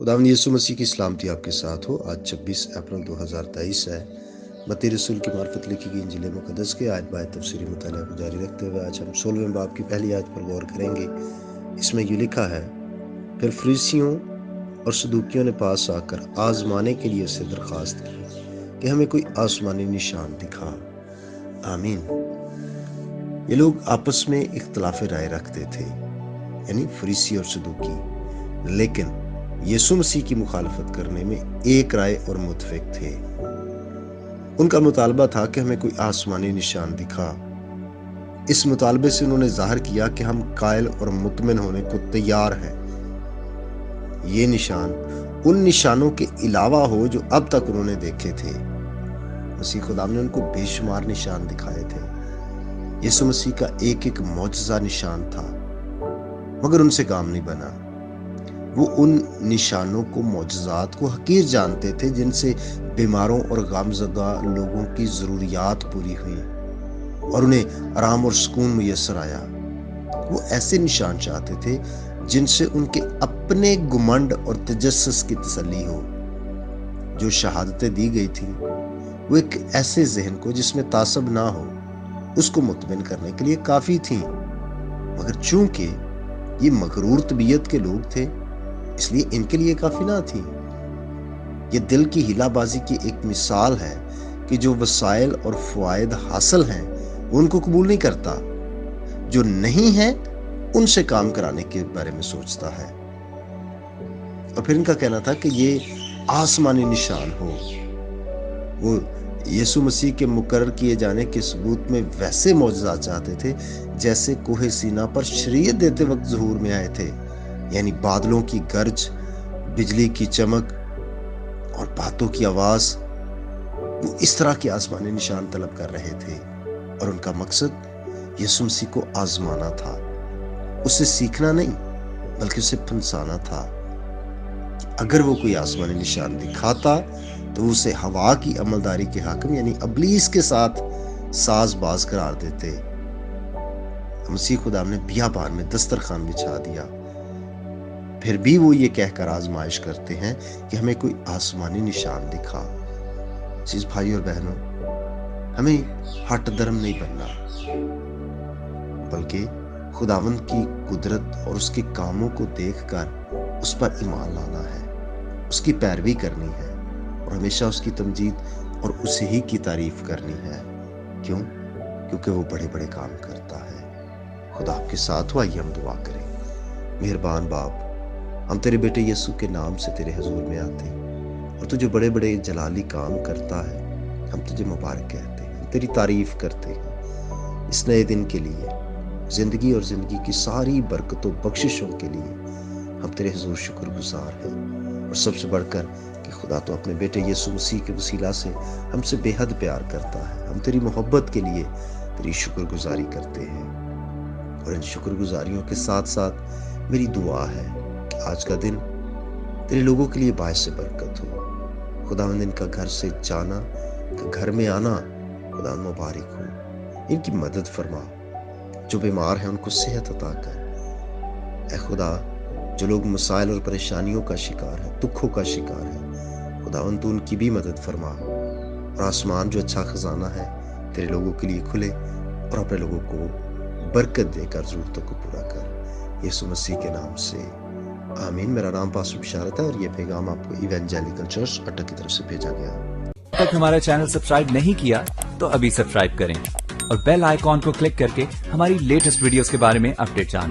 खुदावंद यीशु मसीह की सलामती आपके साथ हो। आज 26 अप्रैल 2023 है। मत्ती रसूल की मार्फत लिखी गई इंजील मुक़द्दस के आयत बाय तफसीरी मुताला को जारी रखते हुए आज हम 16वें बाब की पहली आयत पर गौर करेंगे। इसमें यूँ लिखा है, फिर फरीसियों और सदूकियों ने पास आकर आजमाने के लिए उससे दरख्वास्त की कि हमें कोई आसमानी निशान दिखा। आमीन। ये लोग आपस में इख्तलाफ राय रखते थे, यानी फरीसी और सदूकी, लेकिन यीशु मसीह की मुखालफत करने में एक राय और मुतफिक थे। उनका मुतालबा था कि हमें कोई आसमानी निशान दिखा। इस मुतालबे से उन्होंने जाहिर किया कि हम कायल और मुतमिन होने को तैयार हैं। ये निशान उन निशानों के अलावा हो जो अब तक उन्होंने देखे थे। मसीह खुदा ने उनको बेशुमार निशान दिखाए थे। यीशु मसीह का एक एक मौजज़ा निशान था, मगर उनसे काम नहीं बना। वो उन निशानों को, मौजज़ात को हकीर जानते थे जिनसे बीमारों और गमज़दा लोगों की ज़रूरियात पूरी हुई और उन्हें आराम और सुकून मुयस्सर आया। वो ऐसे निशान चाहते थे जिनसे उनके अपने गुमंड और तजस्सुस की तसल्ली हो। जो शहादतें दी गई थी वो एक ऐसे जहन को जिसमें तासब ना हो, उसको मुतमिन करने के लिए काफ़ी थी। मगर चूंकि ये मगरूर तबीयत के लोग थे, इसलिए इनके लिए काफी ना थी। ये दिल की हिलाबाजी की एक मिसाल है कि जो वसाइल और फ़वाइद हासिल हैं वो उनको कबूल नहीं करता, जो नहीं है उनसे काम कराने के बारे में सोचता है। और फिर इनका कहना था कि ये आसमानी निशान हो। वो यीशु मसीह के मुकर्रर किए जाने के सबूत में वैसे मौजज़ात चाहते थे जैसे कोहे सीना पर शरीयत देते वक्त ज़हूर में आए थे, यानी बादलों की गर्ज, बिजली की चमक और बातों की आवाज। वो इस तरह के आसमानी निशान तलब कर रहे थे और उनका मकसद यीशु मसीह को आजमाना था। उससे सीखना नहीं बल्कि उसे फंसाना था। अगर वो कोई आसमानी निशान दिखाता तो उसे हवा की अमलदारी के हाकिम यानी अबलीस के साथ साजबाज करार देते। मसीह खुदा ने बियाबान में दस्तरखान बिछा दिया। फिर भी वो ये कहकर आजमाइश करते हैं कि हमें कोई आसमानी निशान दिखा। अजीज भाई और बहनों, हमें हट धर्म नहीं बनना, बल्कि खुदावंद की कुदरत और उसके कामों को देखकर उस पर ईमान लाना है, उसकी पैरवी करनी है और हमेशा उसकी तमजीद और उसे ही की तारीफ करनी है। क्यों? क्योंकि वो बड़े बड़े काम करता है। खुदा आपके साथ हो। आइए हम दुआ करें। मेहरबान बाप, हम तेरे बेटे यीशु के नाम से तेरे हुजूर में आते हैं और तू जो बड़े बड़े जलाली काम करता है, हम तुझे मुबारक कहते हैं, तेरी तारीफ करते हैं इस नए दिन के लिए, जिंदगी और जिंदगी की सारी बरकतों बख्शिशों के लिए हम तेरे हुजूर शुक्रगुजार हैं। और सबसे बढ़कर कि खुदा तो अपने बेटे यीशु मसीह के वसीला से हमसे बेहद प्यार करता है। हम तेरी मोहब्बत के लिए तेरी शुक्रगुजारी करते हैं और इन शुक्रगुजारियों के साथ साथ मेरी दुआ है आज का दिन तेरे लोगों के लिए बायस से बरकत हो। खुदावंद इनका घर से जाना, घर में आना खुदावंद मुबारक हो। इनकी मदद फरमा। जो बीमार हैं उनको सेहत अता कर। ऐ खुदा, जो लोग मसाइल और परेशानियों का शिकार है, दुखों का शिकार है, खुदावंद तू उनकी भी मदद फरमा। और आसमान जो अच्छा खजाना है तेरे लोगों के लिए खुले और अपने लोगों को बरकत देकर जरूरतों को पूरा कर। यीशु मसीह के नाम से आमीन। मेरा नाम पास्टर बिशारत है और ये पैगाम आपको इवेंजेलिकल चर्च अड्डा की तरफ से भेजा गया। अब तक हमारा चैनल सब्सक्राइब नहीं किया तो अभी सब्सक्राइब करें और बेल आइकॉन को क्लिक करके हमारी लेटेस्ट वीडियोस के बारे में अपडेट जानें।